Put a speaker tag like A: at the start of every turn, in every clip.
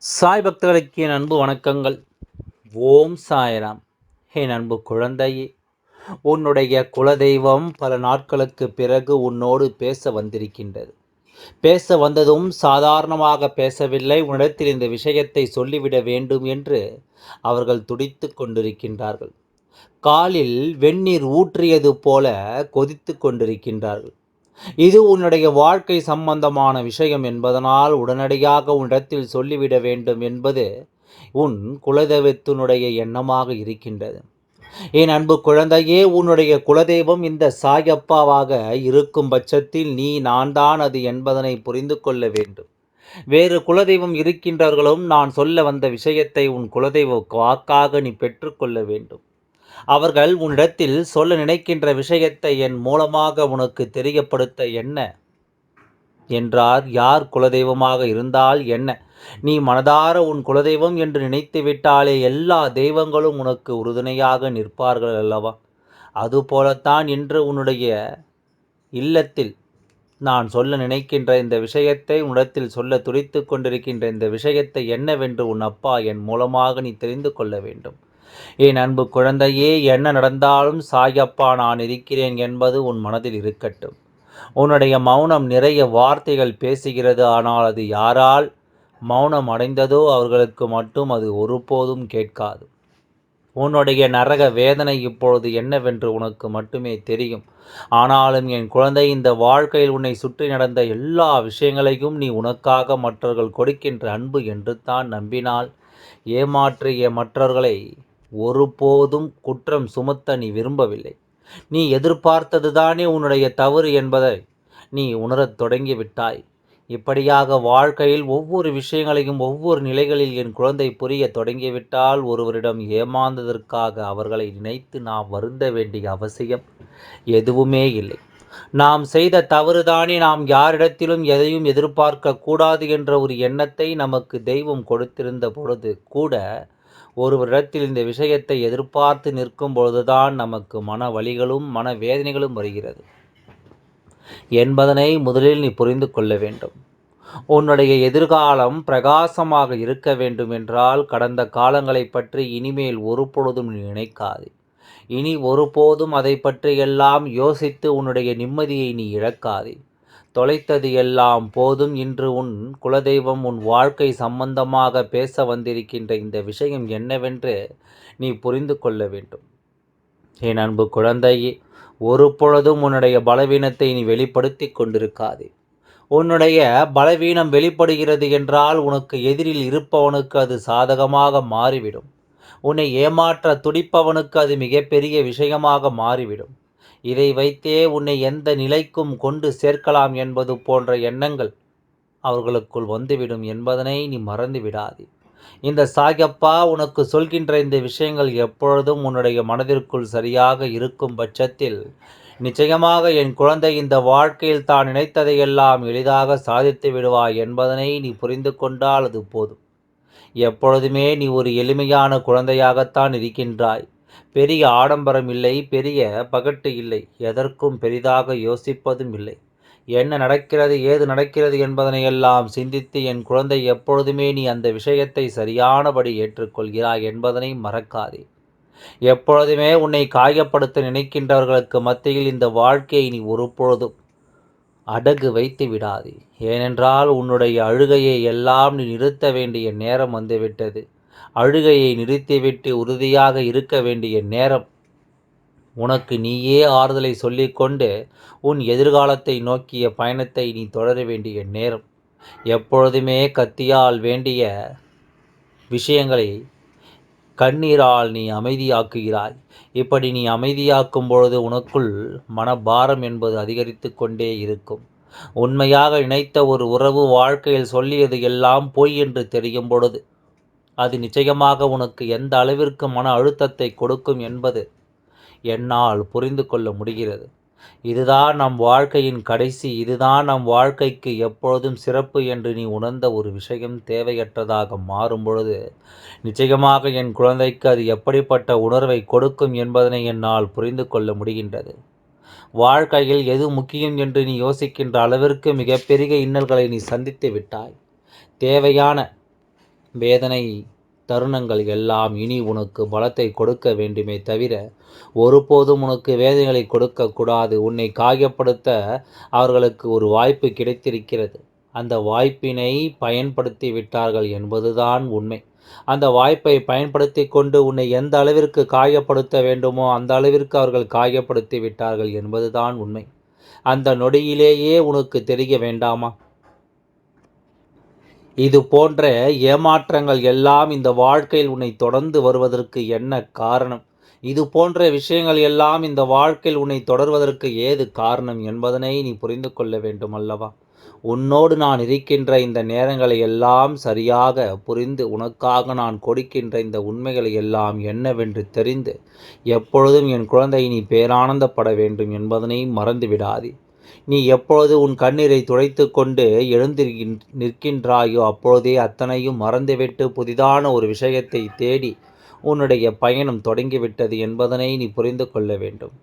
A: சாய் பக்தர்களுக்கு என் அன்பு வணக்கங்கள். ஓம் சாய்ராம். என் அன்பு குழந்தையே, உன்னுடைய குலதெய்வம் பல நாட்களுக்கு பிறகு உன்னோடு பேச வந்திருக்கின்றது. பேச வந்ததும் சாதாரணமாக பேசவில்லை. உன்னிடத்தில் இந்த விஷயத்தை சொல்லிவிட வேண்டும் என்று அவர்கள் துடித்து கொண்டிருக்கின்றார்கள். காலில் வெந்நீர் ஊற்றியது போல கொதித்து கொண்டிருக்கின்றார்கள். இது உன்னுடைய வாழ்க்கை சம்பந்தமான விஷயம் என்பதனால் உடனடியாக உன்னிடத்தில் சொல்லிவிட வேண்டும் என்பது உன் குலதெய்வத்தினுடைய எண்ணமாக இருக்கின்றது. என் அன்பு குழந்தையே, உன்னுடைய குலதெய்வம் இந்த சாயப்பாவாக இருக்கும் பட்சத்தில் நான் தான் அது என்பதனை புரிந்து கொள்ள வேண்டும். வேறு குலதெய்வம் இருக்கின்றவர்களும் நான் சொல்ல வந்த விஷயத்தை உன் குலதெய்வ வாக்காக நீ பெற்றுக்கொள்ள வேண்டும். அவர்கள் உன்னிடத்தில் சொல்ல நினைக்கின்ற விஷயத்தை என் மூலமாக உனக்கு தெரியப்படுத்த என்ன என்றார். யார் குலதெய்வமாக இருந்தால் என்ன? நீ மனதார உன் குலதெய்வம் என்று நினைத்து விட்டாலே எல்லா தெய்வங்களும் உனக்கு உறுதுணையாக நிற்பார்கள் அல்லவா? அதுபோலத்தான் இன்று உன்னுடைய இல்லத்தில் நான் சொல்ல நினைக்கின்ற இந்த விஷயத்தை உன்னிடத்தில் சொல்ல துடித்து கொண்டிருக்கின்ற இந்த விஷயத்தை என்னவென்று உன் அப்பா என் மூலமாக நீ தெரிந்து கொள்ள வேண்டும். என் அன்பு குழந்தையே, என்ன நடந்தாலும் சாயப்பா நான் இருக்கிறேன் என்பது உன் மனதில் இருக்கட்டும். உன்னுடைய மௌனம் நிறைய வார்த்தைகள் பேசுகிறது. ஆனால் அது யாரால் மௌனம் அடைந்ததோ அவர்களுக்கு மட்டும் அது ஒருபோதும் கேட்காது. உன்னுடைய நரக வேதனை இப்பொழுது என்னவென்று உனக்கு மட்டுமே தெரியும். ஆனாலும் என் குழந்தை, இந்த வாழ்க்கையில் உன்னை சுற்றி நடந்த எல்லா விஷயங்களையும் நீ உனக்காக மற்றவர்கள் கொடுக்கின்ற அன்பு என்று தான் நம்பினால் ஏமாற்றிய மற்றவர்களை ஒருபோதும் குற்றம் சுமத்த நீ விரும்பவில்லை. நீ எதிர்பார்த்தது தானே உன்னுடைய தவறு என்பதை நீ உணரத் தொடங்கிவிட்டாய். இப்படியாக வாழ்க்கையில் ஒவ்வொரு விஷயங்களையும் ஒவ்வொரு நிலைகளில் என் குழந்தை புரிய தொடங்கிவிட்டால் ஒருவரிடம் ஏமாந்ததற்காக அவர்களை நினைத்து நாம் வருந்த வேண்டிய அவசியம் எதுவுமே இல்லை. நாம் செய்த தவறுதானே நாம் யாரிடத்திலும் எதையும் எதிர்பார்க்க கூடாது என்ற ஒரு எண்ணத்தை நமக்கு தெய்வம் கொடுத்திருந்த பொழுது கூட ஒருவரிடத்தில் இந்த விஷயத்தை எதிர்பார்த்து நிற்கும் பொழுதுதான் நமக்கு மன வலிகளும் மன வேதனைகளும் வருகிறது என்பதனை முதலில் நீ புரிந்து கொள்ள வேண்டும். உன்னுடைய எதிர்காலம் பிரகாசமாக இருக்க வேண்டும் என்றால் கடந்த காலங்களை பற்றி இனிமேல் ஒருபொழுதும் நீ நினைக்காதே. இனி ஒருபோதும் அதை பற்றியெல்லாம் யோசித்து உன்னுடைய நிம்மதியை நீ இழக்காதே. தொலைத்தது எல்லாம் போதும். இன்று உன் குலதெய்வம் உன் வாழ்க்கை சம்பந்தமாக பேச வந்திருக்கின்ற இந்த விஷயம் என்னவென்று நீ புரிந்து கொள்ள வேண்டும். என் அன்பு குழந்தையே, ஒரு பொழுதும் உன்னுடைய பலவீனத்தை நீ வெளிப்படுத்தி கொண்டிருக்காதே. உன்னுடைய பலவீனம் வெளிப்படுகிறது என்றால் உனக்கு எதிரில் இருப்பவனுக்கு அது சாதகமாக மாறிவிடும். உன்னை ஏமாற்ற துடிப்பவனுக்கு அது மிகப்பெரிய விஷயமாக மாறிவிடும். இதை வைத்தே உன்னை எந்த நிலைக்கும் கொண்டு சேர்க்கலாம் என்பது போன்ற எண்ணங்கள் அவர்களுக்குள் வந்துவிடும் என்பதனை நீ மறந்து விடாதே. இந்த சாயப்பா உனக்கு சொல்கின்ற இந்த விஷயங்கள் எப்பொழுதும் உன்னுடைய மனதிற்குள் சரியாக இருக்கும் பட்சத்தில் நிச்சயமாக என் குழந்தை இந்த வாழ்க்கையில் தான் நினைத்ததையெல்லாம் எளிதாக சாதித்து விடுவாய் என்பதனை நீ புரிந்து கொண்டால் அது போதும். எப்பொழுதுமே நீ ஒரு எளிமையான குழந்தையாகத்தான் இருக்கின்றாய். பெரிய ஆடம்பரம் இல்லை, பெரிய பகட்டு இல்லை, எதற்கும் பெரிதாக யோசிப்பதும் இல்லை. என்ன நடக்கிறது ஏது நடக்கிறது என்பதனையெல்லாம் சிந்தித்து என் குழந்தை எப்பொழுதுமே நீ அந்த விஷயத்தை சரியானபடி ஏற்றுக்கொள்கிறாய் என்பதனை மறக்காதே. எப்பொழுதுமே உன்னை காயப்படுத்த நினைக்கின்றவர்களுக்கு மத்தியில் இந்த வாழ்க்கையை நீ ஒருபொழுதும் அடகு வைத்து விடாதே. ஏனென்றால் உன்னுடைய அழுகையை எல்லாம் நீ நிறுத்த வேண்டிய நேரம் வந்துவிட்டது. அழுகையை நிறுத்திவிட்டு உறுதியாக இருக்க வேண்டிய நேரம். உனக்கு நீயே ஆறுதலை சொல்லிக்கொண்டு உன் எதிர்காலத்தை நோக்கிய பயணத்தை நீ தொடர வேண்டிய நேரம். எப்பொழுதுமே கத்தியால் வேண்டிய விஷயங்களை கண்ணீரால் நீ அமைதியாக்குகிறாய். இப்படி நீ அமைதியாக்கும் பொழுது உனக்குள் மனபாரம் என்பது அதிகரித்து கொண்டே இருக்கும். உண்மையாக நினைத்த ஒரு உறவு வாழ்க்கையில் சொல்லியது எல்லாம் பொய் என்று தெரியும் பொழுது அது நிச்சயமாக உனக்கு எந்த அளவிற்கு மன அழுத்தத்தை கொடுக்கும் என்பது என்னால் புரிந்து கொள்ள முடிகிறது. இதுதான் நம் வாழ்க்கையின் கடைசி, இதுதான் நம் வாழ்க்கைக்கு எப்பொழுதும் சிறப்பு என்று நீ உணர்ந்த ஒரு விஷயம் தேவையற்றதாக மாறும் பொழுது நிச்சயமாக என் குழந்தைக்கு அது எப்படிப்பட்ட உணர்வை கொடுக்கும் என்பதனை என்னால் புரிந்து கொள்ள முடிகின்றது. வாழ்க்கையில் எது முக்கியம் என்று நீ யோசிக்கின்ற அளவிற்கு மிகப்பெரிய இன்னல்களை நீ சந்தித்து விட்டாய். தேவையான வேதனை தருணங்கள் எல்லாம் இனி உனக்கு பலத்தை கொடுக்க வேண்டுமே தவிர ஒருபோதும் உனக்கு வேதனைகளை கொடுக்கக்கூடாது. உன்னை காயப்படுத்த அவர்களுக்கு ஒரு வாய்ப்பு கிடைத்திருக்கிறது. அந்த வாய்ப்பினை பயன்படுத்தி விட்டார்கள் என்பதுதான் உண்மை. அந்த வாய்ப்பை பயன்படுத்தி கொண்டு உன்னை எந்த அளவிற்கு காயப்படுத்த வேண்டுமோ அந்த அளவிற்கு அவர்கள் காயப்படுத்தி விட்டார்கள் என்பதுதான் உண்மை. அந்த நொடியிலேயே உனக்கு தெரிய வேண்டாமா? இது போன்ற ஏமாற்றங்கள் எல்லாம் இந்த வாழ்க்கையில் உன்னை தொடர்ந்து வருவதற்கு என்ன காரணம்? இது போன்ற விஷயங்கள் எல்லாம் இந்த வாழ்க்கையில் உன்னை தொடர்வதற்கு ஏது காரணம் என்பதனை நீ புரிந்து கொள்ள வேண்டும் அல்லவா? உன்னோடு நான் இருக்கின்ற இந்த நேரங்களை எல்லாம் சரியாக புரிந்து உனக்காக நான் கொடுக்கின்ற இந்த உண்மைகளை எல்லாம் என்னவென்று தெரிந்து எப்பொழுதும் என் குழந்தை நீ பேரானந்தப்பட வேண்டும் என்பதனை மறந்து விடாதே. நீ எப்பொழுது உன் கண்ணீரை துடைத்து கொண்டு எழுந்து நிற்கின்றாயோ அப்பொழுதே அத்தனையும் மறந்துவிட்டு புதிதான ஒரு விஷயத்தை தேடி உன்னுடைய பயணம் தொடங்கிவிட்டது என்பதனை நீ புரிந்து கொள்ள வேண்டும்.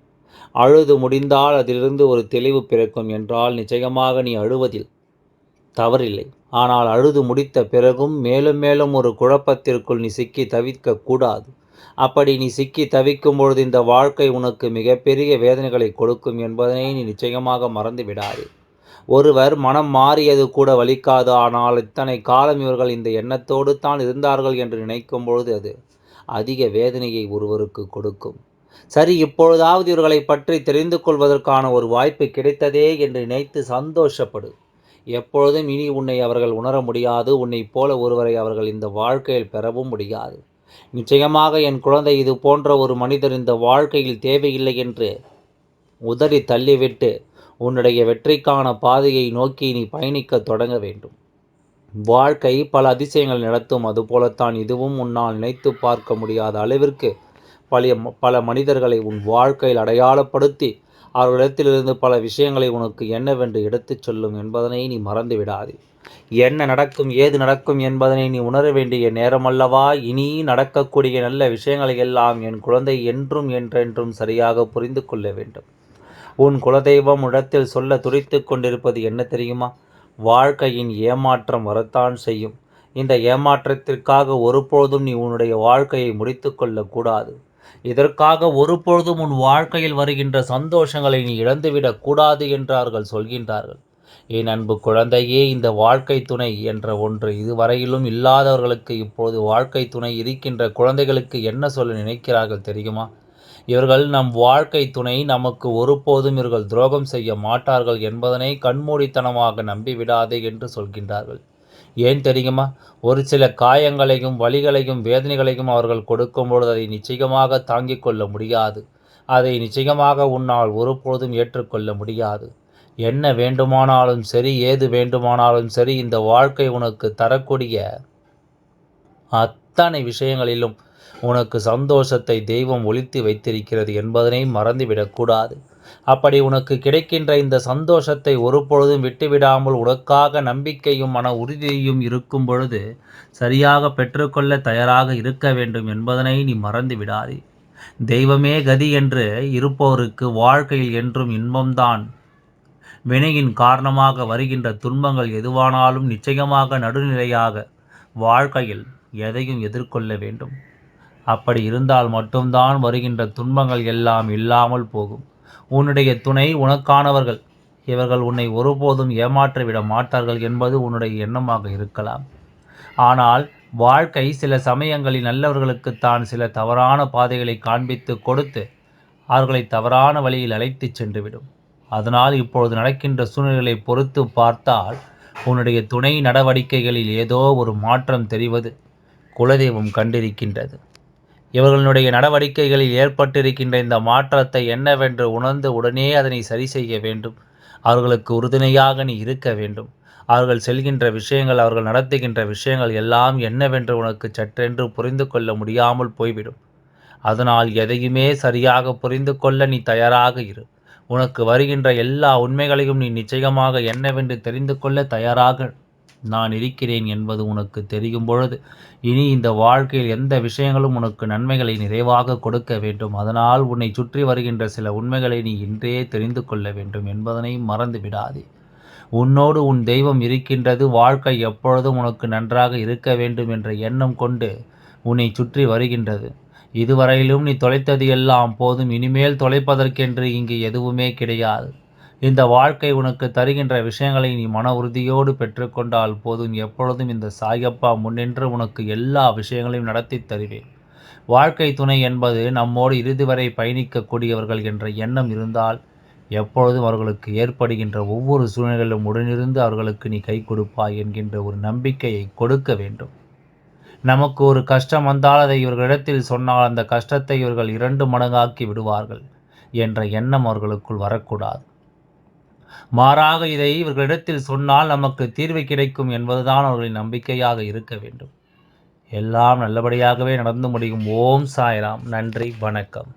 A: அழுது முடிந்தால் அதிலிருந்து ஒரு தெளிவு பிறக்கும் என்றால் நிச்சயமாக நீ அழுவதில் தவறில்லை. ஆனால் அழுது முடித்த பிறகும் மேலும் மேலும் ஒரு குழப்பத்திற்குள் நீ சிக்கி தவிக்கக்கூடாது. அப்படி நீ சிக்கி தவிக்கும் பொழுது இந்த வாழ்க்கை உனக்கு மிகப்பெரிய வேதனைகளை கொடுக்கும் என்பதனை நீ நிச்சயமாக மறந்து விடாதே. ஒருவர் மனம் மாறியது கூட வலிக்காது. ஆனால் இத்தனை காலம் இவர்கள் இந்த எண்ணத்தோடு தான் இருந்தார்கள் என்று நினைக்கும் பொழுது அது அதிக வேதனையை ஒருவருக்கு கொடுக்கும். சரி, இப்பொழுதாவது இவர்களை பற்றி தெரிந்து கொள்வதற்கான ஒரு வாய்ப்பு கிடைத்ததே என்று நினைத்து சந்தோஷப்படு. எப்பொழுதும் இனி உன்னை அவர்கள் உணர முடியாது. உன்னை போல ஒருவரை அவர்கள் இந்த வாழ்க்கையில் பெறவும் முடியாது. நிச்சயமாக என் குழந்தை, இது போன்ற ஒரு மனிதர் இந்த வாழ்க்கையில் தேவையில்லை என்று உதறி தள்ளிவிட்டு உன்னுடைய வெற்றிக்கான பாதையை நோக்கி நீ பயணிக்க தொடங்க வேண்டும். வாழ்க்கை பல அதிசயங்கள் நடத்தும். அதுபோலத்தான் இதுவும் உன்னால் நினைத்து பார்க்க முடியாத அளவிற்கு பல மனிதர்களை உன் வாழ்க்கையில் அடையாளப்படுத்தி அவர்களிடத்திலிருந்து பல விஷயங்களை உனக்கு என்னவென்று எடுத்துச் சொல்லும் என்பதனை நீ மறந்து விடாதே. என்ன நடக்கும் ஏது நடக்கும் என்பதனை நீ உணர வேண்டிய நேரமல்லவா? இனி நடக்கக்கூடிய நல்ல விஷயங்களை எல்லாம் என் குழந்தை என்றும் என்றென்றும் சரியாக புரிந்து கொள்ள வேண்டும். உன் குலதெய்வம் இடத்தில் சொல்ல துடித்து கொண்டிருப்பது என்ன தெரியுமா? வாழ்க்கையின் ஏமாற்றம் வரத்தான் செய்யும். இந்த ஏமாற்றத்திற்காக ஒருபொழுதும் நீ உன்னுடைய வாழ்க்கையை முடித்து கொள்ளக்கூடாது. இதற்காக ஒருபொழுதும் உன் வாழ்க்கையில் வருகின்ற சந்தோஷங்களை நீ இழந்துவிடக் கூடாது என்றார்கள் சொல்கின்றார்கள். என் அன்பு குழந்தையே, இந்த வாழ்க்கை துணை என்ற ஒன்று இதுவரையிலும் இல்லாதவர்களுக்கு இப்போது வாழ்க்கை துணை இருக்கின்ற குழந்தைகளுக்கு என்ன சொல்ல நினைக்கிறார்கள் தெரியுமா? இவர்கள் நம் வாழ்க்கை துணை நமக்கு ஒருபோதும் இவர்கள் துரோகம் செய்ய மாட்டார்கள் என்பதனை கண்மூடித்தனமாக நம்பிவிடாதே என்று சொல்கின்றார்கள். ஏன் தெரியுமா? ஒரு சில காயங்களையும் வலிகளையும் வேதனைகளையும் அவர்கள் கொடுக்கும் பொழுது அதை நிச்சயமாக தாங்கிக் கொள்ள முடியாது. அதை நிச்சயமாக உன்னால் ஒருபொழுதும் ஏற்றுக்கொள்ள முடியாது. என்ன வேண்டுமானாலும் சரி, ஏது வேண்டுமானாலும் சரி, இந்த வாழ்க்கை உனக்கு தரக்கூடிய அத்தனை விஷயங்களிலும் உனக்கு சந்தோஷத்தை தெய்வம் ஒளித்து வைத்திருக்கிறது என்பதனை மறந்துவிடக்கூடாது. அப்படி உனக்கு கிடைக்கின்ற இந்த சந்தோஷத்தை ஒருபொழுதும் விட்டுவிடாமல் உனக்காக நம்பிக்கையும் மன உறுதியும் இருக்கும் பொழுது சரியாக பெற்றுக்கொள்ள தயாராக இருக்க வேண்டும் என்பதனை நீ மறந்து விடாதே. தெய்வமே கதி என்று இருப்போருக்கு வாழ்க்கையில் என்றும் இன்பம்தான். வினையின் காரணமாக வருகின்ற துன்பங்கள் எதுவானாலும் நிச்சயமாக நடுநிலையாக வாழ்க்கையில் எதையும் எதிர்கொள்ள வேண்டும். அப்படி இருந்தால் மட்டும்தான் வருகின்ற துன்பங்கள் எல்லாம் இல்லாமல் போகும். உன்னுடைய துணை உனக்கானவர்கள். இவர்கள் உன்னை ஒருபோதும் ஏமாற்றிவிட மாட்டார்கள் என்பது உன்னுடைய எண்ணமாக இருக்கலாம். ஆனால் வாழ்க்கை சில சமயங்களில் நல்லவர்களுக்குத்தான் சில தவறான பாதைகளை காண்பித்து கொடுத்து அவர்களை தவறான வழியில் அழைத்துச் சென்றுவிடும். அதனால் இப்பொழுது நடக்கின்ற சூழ்நிலைகளை பொறுத்து பார்த்தால் உன்னுடைய துணை நடவடிக்கைகளில் ஏதோ ஒரு மாற்றம் தெரிவது குலதெய்வம் கண்டிருக்கின்றது. இவர்களுடைய நடவடிக்கைகளில் ஏற்பட்டிருக்கின்ற இந்த மாற்றத்தை என்னவென்று உணர்ந்து உடனே அதனை சரி செய்ய வேண்டும். அவர்களுக்கு உறுதுணையாக நீ இருக்க வேண்டும். அவர்கள் செல்கின்ற விஷயங்கள், அவர்கள் நடத்துகின்ற விஷயங்கள் எல்லாம் என்னவென்று உனக்கு சற்றென்று புரிந்து கொள்ள முடியாமல் போய்விடும். அதனால் எதையுமே சரியாக புரிந்து கொள்ள நீ தயாராக இரு. உனக்கு வருகின்ற எல்லா உண்மைகளையும் நீ நிச்சயமாக என்னவென்று தெரிந்து கொள்ள தயாராக நான் இருக்கிறேன் என்பது உனக்கு தெரியும் பொழுது இனி இந்த வாழ்க்கையில் எந்த விஷயங்களும் உனக்கு நன்மைகளை நிறைவாக கொடுக்க வேண்டும். அதனால் உன்னை சுற்றி வருகின்ற சில உண்மைகளை நீ இன்றே தெரிந்து கொள்ள வேண்டும் என்பதனை மறந்து விடாதே. உன்னோடு உன் தெய்வம் இருக்கின்றது. வாழ்க்கை எப்பொழுதும் உனக்கு நன்றாக இருக்க வேண்டும் என்ற எண்ணம் கொண்டு உன்னை சுற்றி வருகின்றது. இதுவரையிலும் நீ தொலைத்தது எல்லாம் போதும். இனிமேல் தொலைப்பதற்கென்று இங்கு எதுவுமே கிடையாது. இந்த வாழ்க்கை உனக்கு தருகின்ற விஷயங்களை நீ மன உறுதியோடு பெற்றுக்கொண்டால் போதும். எப்பொழுதும் இந்த சாயப்பா முன்னின்று உனக்கு எல்லா விஷயங்களையும் நடத்தி தருவேன். வாழ்க்கை துணை என்பது நம்மோடு இறுதி வரை பயணிக்கக்கூடியவர்கள் என்ற எண்ணம் இருந்தால் எப்பொழுதும் அவர்களுக்கு ஏற்படுகின்ற ஒவ்வொரு சூழ்நிலையிலும் உடனிருந்து அவர்களுக்கு நீ கை கொடுப்பாய் என்கின்ற ஒரு நம்பிக்கையை கொடுக்க வேண்டும். நமக்கு ஒரு கஷ்டம் வந்தால் அதை இவர்களிடத்தில் சொன்னால் அந்த கஷ்டத்தை இவர்கள் 2 மடங்காக்கி விடுவார்கள் என்ற எண்ணம் அவர்களுக்குள் வரக்கூடாது. மாறாக இதை இவர்களிடத்தில் சொன்னால் நமக்கு தீர்வு கிடைக்கும் என்பதுதான் அவர்களின் நம்பிக்கையாக இருக்க வேண்டும். எல்லாம் நல்லபடியாகவே நடந்து முடியும். ஓம் சாய்ராம். நன்றி, வணக்கம்.